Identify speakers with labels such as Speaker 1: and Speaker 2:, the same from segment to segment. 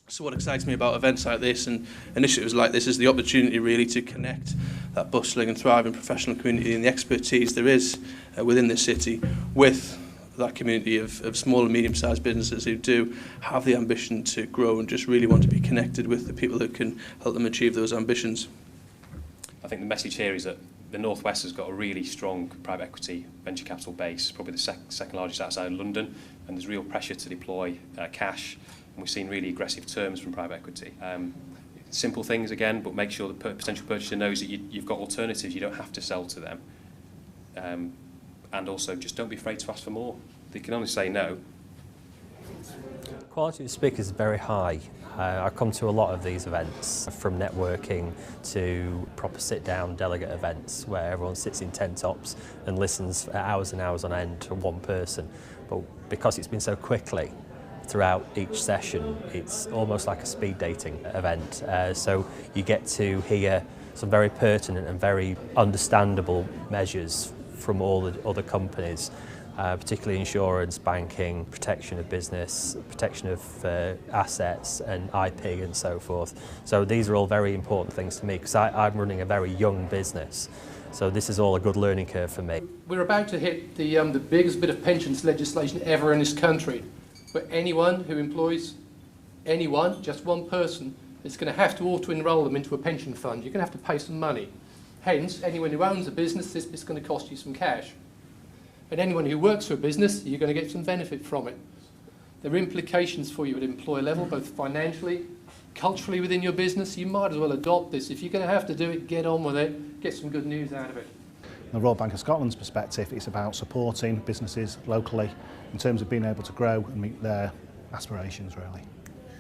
Speaker 1: So what excites me about events like this and initiatives like this is the opportunity really to connect that bustling and thriving professional community and the expertise there is within the city with that community of small and medium-sized businesses who do have the ambition to grow and just really want to be connected with the people that can help them achieve those ambitions.
Speaker 2: I think the message here is that the North West has got a really strong private equity venture capital base, probably the second largest outside of London, and there's real pressure to deploy cash. And we've seen really aggressive terms from private equity. Simple things again, but make sure the potential purchaser knows that you've got alternatives. You don't have to sell to them. And also, just don't be afraid to ask for more. They can only say no.
Speaker 3: Quality of speakers is very high. I come to a lot of these events, from networking to proper sit-down delegate events where everyone sits in tent tops and listens for hours and hours on end to one person. But because it's been so quickly throughout each session, it's almost like a speed dating event. So you get to hear some very pertinent and very understandable measures from all the other companies, particularly insurance, banking, protection of business, protection of assets and IP and so forth. So these are all very important things to me because I'm running a very young business. So this is all a good learning curve for me.
Speaker 4: We're about to hit the biggest bit of pensions legislation ever in this country, where anyone who employs anyone, just one person, is going to have to auto-enroll them into a pension fund. You're going to have to pay some money. Hence, anyone who owns a business, this is going to cost you some cash. And anyone who works for a business, you're going to get some benefit from it. There are implications for you at employer level, both financially, culturally within your business. You might as well adopt this. If you're going to have to do it, get on with it, get some good news out of it.
Speaker 5: From the Royal Bank of Scotland's perspective, it's about supporting businesses locally in terms of being able to grow and meet their aspirations, really.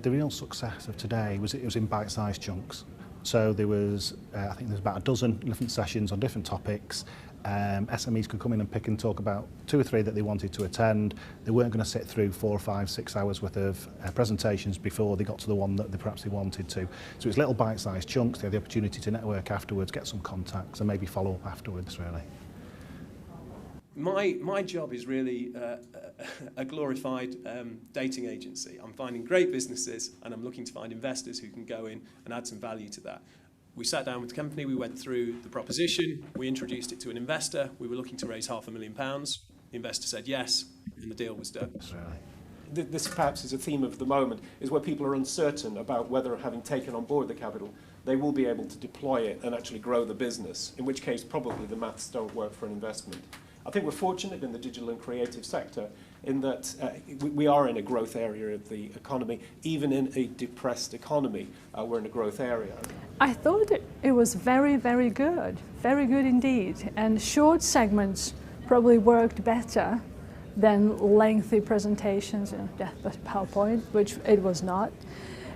Speaker 5: The real success of today was it was in bite-sized chunks. So there was, I think there's about a dozen different sessions on different topics. SMEs could come in and pick and talk about 2 or 3 that they wanted to attend. They weren't going to sit through 4, 5, 6 hours worth of presentations before they got to the one that they perhaps wanted to. So it's little bite-sized chunks. They had the opportunity to network afterwards, get some contacts and maybe follow up afterwards, really.
Speaker 6: My job is really a glorified dating agency. I'm finding great businesses and I'm looking to find investors who can go in and add some value to that. We sat down with the company, we went through the proposition, we introduced it to an investor. We were looking to raise £500,000. The investor said yes, and the deal was done.
Speaker 7: This perhaps is a theme of the moment, is where people are uncertain about whether, having taken on board the capital, they will be able to deploy it and actually grow the business, in which case probably the maths don't work for an investment. I think we're fortunate in the digital and creative sector in that we are in a growth area of the economy. Even in a depressed economy, we're in a growth area.
Speaker 8: I thought it was very, very good indeed. And short segments probably worked better than lengthy presentations in PowerPoint, which it was not.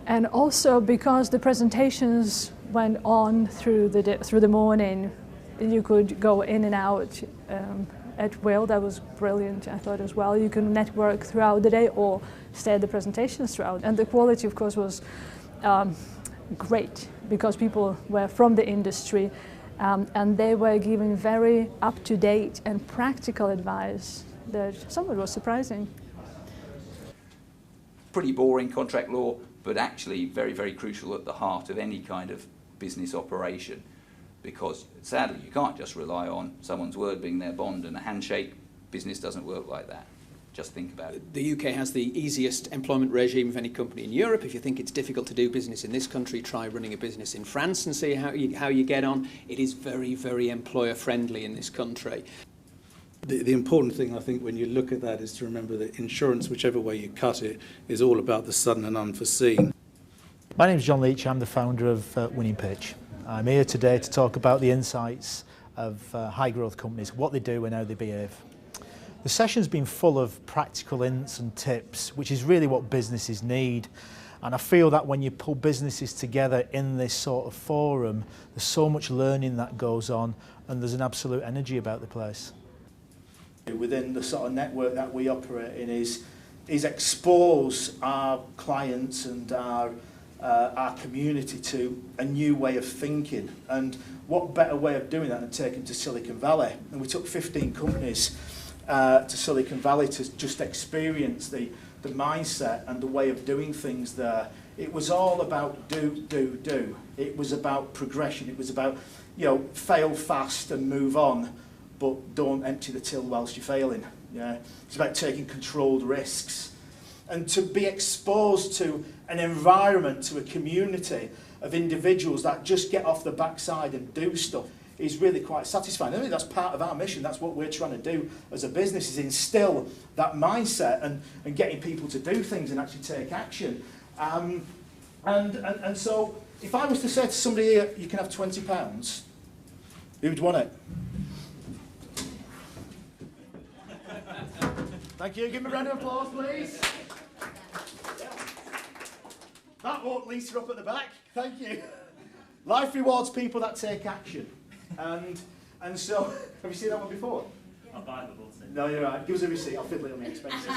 Speaker 8: And also because the presentations went on through the morning, you could go in and out at will. That was brilliant, I thought, as well. You can network throughout the day or stay at the presentations throughout. And the quality, of course, was great because people were from the industry and they were giving very up-to-date and practical advice that somewhat was surprising.
Speaker 9: Pretty boring contract law, but actually very, very crucial at the heart of any kind of business operation. Because sadly you can't just rely on someone's word being their bond and a handshake. Business doesn't work like that. Just think about it.
Speaker 10: The UK has the easiest employment regime of any company in Europe. If you think it's difficult to do business in this country, try running a business in France and see how you get on. It is very, very employer friendly in this country.
Speaker 11: The important thing, I think, when you look at that is to remember that insurance, whichever way you cut it, is all about the sudden and unforeseen.
Speaker 12: My name is John Leach. I'm the founder of Winning Pitch. I'm here today to talk about the insights of high growth companies, what they do and how they behave. The session's been full of practical hints and tips, which is really what businesses need. And I feel that when you pull businesses together in this sort of forum, there's so much learning that goes on and there's an absolute energy about the place.
Speaker 13: Within the sort of network that we operate in is expose our clients and our community to a new way of thinking. And what better way of doing that than taking to Silicon Valley? And we took 15 companies to Silicon Valley to just experience the mindset and the way of doing things there It was all about do. It was about progression. It was about, you know, fail fast and move on, but don't empty the till whilst you're failing. Yeah, it's about taking controlled risks. And to be exposed to an environment, to a community of individuals that just get off the backside and do stuff is really quite satisfying. I think that's part of our mission. That's what we're trying to do as a business, is instill that mindset and getting people to do things and actually take action. And so if I was to say to somebody here, you can have £20, who'd want it? Thank you. Give me a round of applause, please. That woke Lisa up at the back. Thank you. Life rewards people that take action. And so, have you seen that one before?
Speaker 14: I'll buy the bottle.
Speaker 13: No, you're right. Give us a receipt. I'll fiddle it on the expenses.